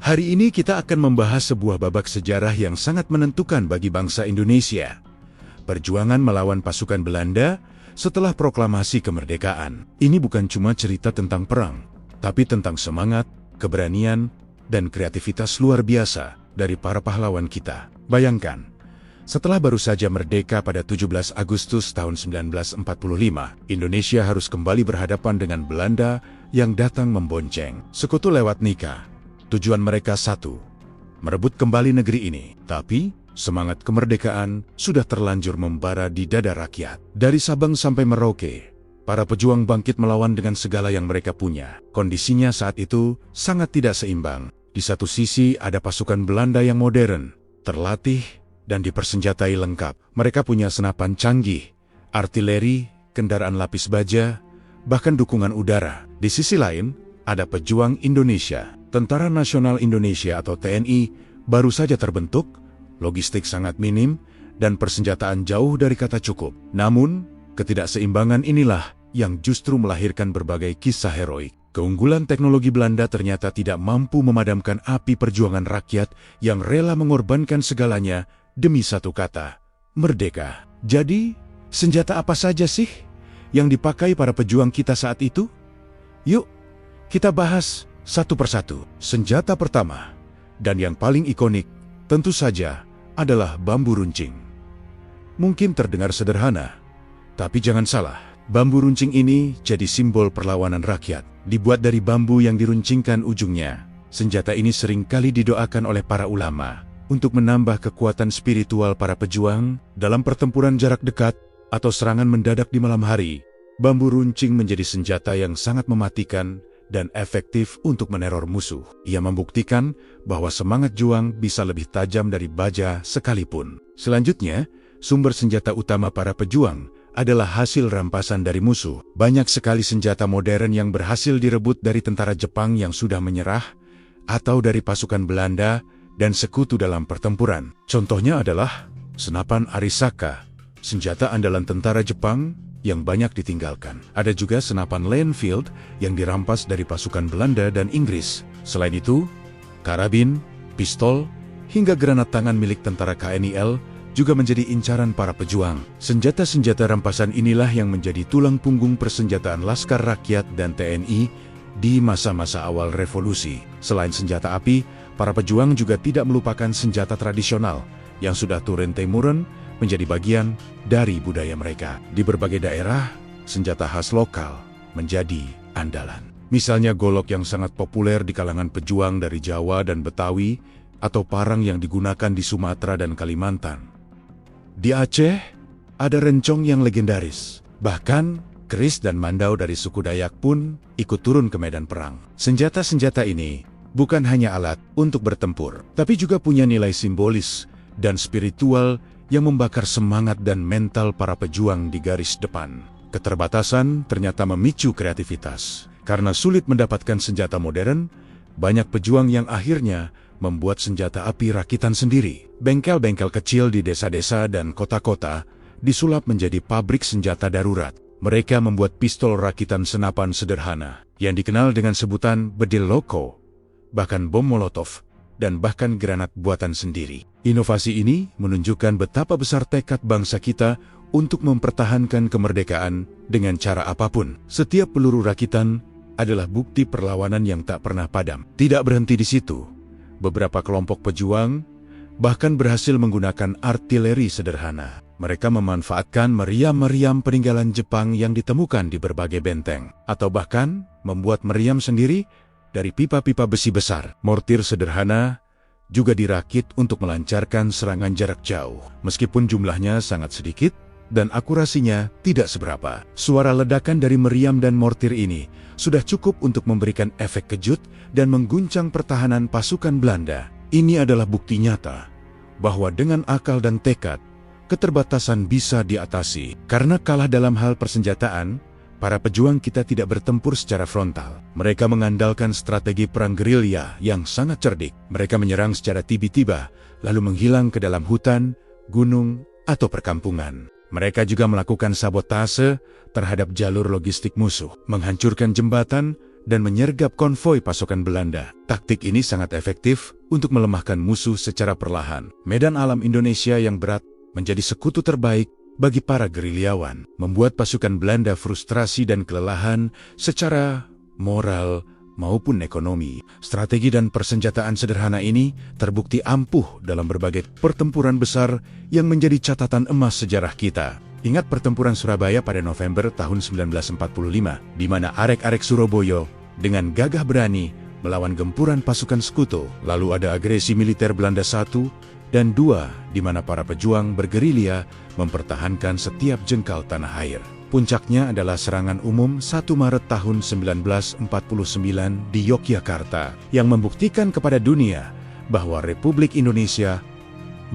Hari ini kita akan membahas sebuah babak sejarah yang sangat menentukan bagi bangsa Indonesia. Perjuangan melawan pasukan Belanda setelah proklamasi kemerdekaan. Ini bukan cuma cerita tentang perang, tapi tentang semangat, keberanian, dan kreativitas luar biasa dari para pahlawan kita. Bayangkan, setelah baru saja merdeka pada 17 Agustus tahun 1945, Indonesia harus kembali berhadapan dengan Belanda yang datang membonceng. Sekutu lewat nikah. Tujuan mereka satu, merebut kembali negeri ini. Tapi, semangat kemerdekaan sudah terlanjur membara di dada rakyat. Dari Sabang sampai Merauke, para pejuang bangkit melawan dengan segala yang mereka punya. Kondisinya saat itu sangat tidak seimbang. Di satu sisi ada pasukan Belanda yang modern, terlatih, dan dipersenjatai lengkap. Mereka punya senapan canggih, artileri, kendaraan lapis baja, bahkan dukungan udara. Di sisi lain, ada pejuang Indonesia. Tentara Nasional Indonesia atau TNI baru saja terbentuk, logistik sangat minim, dan persenjataan jauh dari kata cukup. Namun, ketidakseimbangan inilah yang justru melahirkan berbagai kisah heroik. Keunggulan teknologi Belanda ternyata tidak mampu memadamkan api perjuangan rakyat yang rela mengorbankan segalanya demi satu kata, merdeka. Jadi, senjata apa saja sih yang dipakai para pejuang kita saat itu? Yuk, kita bahas satu persatu. Senjata pertama, dan yang paling ikonik, tentu saja adalah bambu runcing. Mungkin terdengar sederhana, tapi jangan salah, bambu runcing ini jadi simbol perlawanan rakyat. Dibuat dari bambu yang diruncingkan ujungnya, senjata ini sering kali didoakan oleh para ulama untuk menambah kekuatan spiritual para pejuang dalam pertempuran jarak dekat atau serangan mendadak di malam hari. Bambu runcing menjadi senjata yang sangat mematikan dan efektif untuk meneror musuh. Ia membuktikan bahwa semangat juang bisa lebih tajam dari baja sekalipun. Selanjutnya, sumber senjata utama para pejuang adalah hasil rampasan dari musuh. Banyak sekali senjata modern yang berhasil direbut dari tentara Jepang yang sudah menyerah atau dari pasukan Belanda dan sekutu dalam pertempuran. Contohnya adalah senapan Arisaka, senjata andalan tentara Jepang yang banyak ditinggalkan. Ada juga senapan Lanfield yang dirampas dari pasukan Belanda dan Inggris. Selain itu, karabin, pistol, hingga granat tangan milik tentara KNIL juga menjadi incaran para pejuang. Senjata-senjata rampasan inilah yang menjadi tulang punggung persenjataan Laskar Rakyat dan TNI di masa-masa awal revolusi. Selain senjata api, para pejuang juga tidak melupakan senjata tradisional yang sudah turun-temurun menjadi bagian dari budaya mereka. Di berbagai daerah, senjata khas lokal menjadi andalan. Misalnya golok yang sangat populer di kalangan pejuang dari Jawa dan Betawi, atau parang yang digunakan di Sumatera dan Kalimantan. Di Aceh, ada rencong yang legendaris. Bahkan, keris dan mandau dari suku Dayak pun ikut turun ke medan perang. Senjata-senjata ini bukan hanya alat untuk bertempur, tapi juga punya nilai simbolis dan spiritual yang membakar semangat dan mental para pejuang di garis depan. Keterbatasan ternyata memicu kreativitas. Karena sulit mendapatkan senjata modern, banyak pejuang yang akhirnya membuat senjata api rakitan sendiri. Bengkel-bengkel kecil di desa-desa dan kota-kota disulap menjadi pabrik senjata darurat. Mereka membuat pistol rakitan senapan sederhana yang dikenal dengan sebutan bedil loko, bahkan bom molotov, dan bahkan granat buatan sendiri. Inovasi ini menunjukkan betapa besar tekad bangsa kita untuk mempertahankan kemerdekaan dengan cara apapun. Setiap peluru rakitan adalah bukti perlawanan yang tak pernah padam. Tidak berhenti di situ. Beberapa kelompok pejuang bahkan berhasil menggunakan artileri sederhana. Mereka memanfaatkan meriam-meriam peninggalan Jepang yang ditemukan di berbagai benteng, atau bahkan membuat meriam sendiri dari pipa-pipa besi besar. Mortir sederhana juga dirakit untuk melancarkan serangan jarak jauh. Meskipun jumlahnya sangat sedikit dan akurasinya tidak seberapa, suara ledakan dari meriam dan mortir ini sudah cukup untuk memberikan efek kejut dan mengguncang pertahanan pasukan Belanda. Ini adalah bukti nyata bahwa dengan akal dan tekad, keterbatasan bisa diatasi. Karena kalah dalam hal persenjataan, para pejuang kita tidak bertempur secara frontal. Mereka mengandalkan strategi perang gerilya yang sangat cerdik. Mereka menyerang secara tiba-tiba, lalu menghilang ke dalam hutan, gunung, atau perkampungan. Mereka juga melakukan sabotase terhadap jalur logistik musuh, menghancurkan jembatan, dan menyergap konvoi pasukan Belanda. Taktik ini sangat efektif untuk melemahkan musuh secara perlahan. Medan alam Indonesia yang berat menjadi sekutu terbaik bagi para gerilyawan, membuat pasukan Belanda frustrasi dan kelelahan secara moral maupun ekonomi. Strategi dan persenjataan sederhana ini terbukti ampuh dalam berbagai pertempuran besar yang menjadi catatan emas sejarah kita. Ingat pertempuran Surabaya pada November tahun 1945, di mana arek-arek Surabaya dengan gagah berani melawan gempuran pasukan sekutu. Lalu ada agresi militer Belanda 1 dan 2, di mana para pejuang bergerilya mempertahankan setiap jengkal tanah air. Puncaknya adalah serangan umum 1 Maret tahun 1949 di Yogyakarta yang membuktikan kepada dunia bahwa Republik Indonesia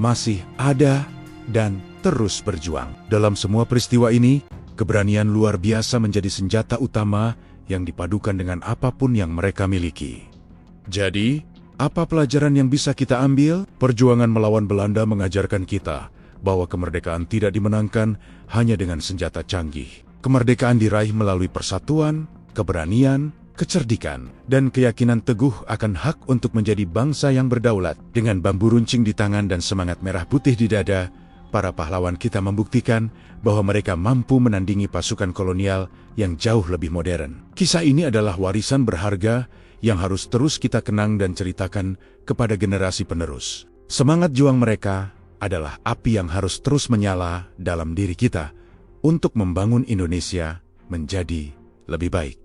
masih ada dan terus berjuang. Dalam semua peristiwa ini, keberanian luar biasa menjadi senjata utama yang dipadukan dengan apapun yang mereka miliki. Jadi, apa pelajaran yang bisa kita ambil? Perjuangan melawan Belanda mengajarkan kita bahwa kemerdekaan tidak dimenangkan hanya dengan senjata canggih. Kemerdekaan diraih melalui persatuan, keberanian, kecerdikan, dan keyakinan teguh akan hak untuk menjadi bangsa yang berdaulat. Dengan bambu runcing di tangan dan semangat merah putih di dada, para pahlawan kita membuktikan bahwa mereka mampu menandingi pasukan kolonial yang jauh lebih modern. Kisah ini adalah warisan berharga yang harus terus kita kenang dan ceritakan kepada generasi penerus. Semangat juang mereka adalah api yang harus terus menyala dalam diri kita untuk membangun Indonesia menjadi lebih baik.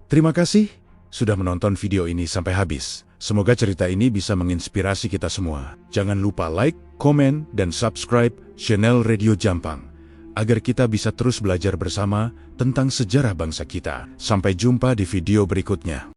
Terima kasih sudah menonton video ini sampai habis. Semoga cerita ini bisa menginspirasi kita semua. Jangan lupa like, komen, dan subscribe channel Radio Jampang, agar kita bisa terus belajar bersama tentang sejarah bangsa kita. Sampai jumpa di video berikutnya.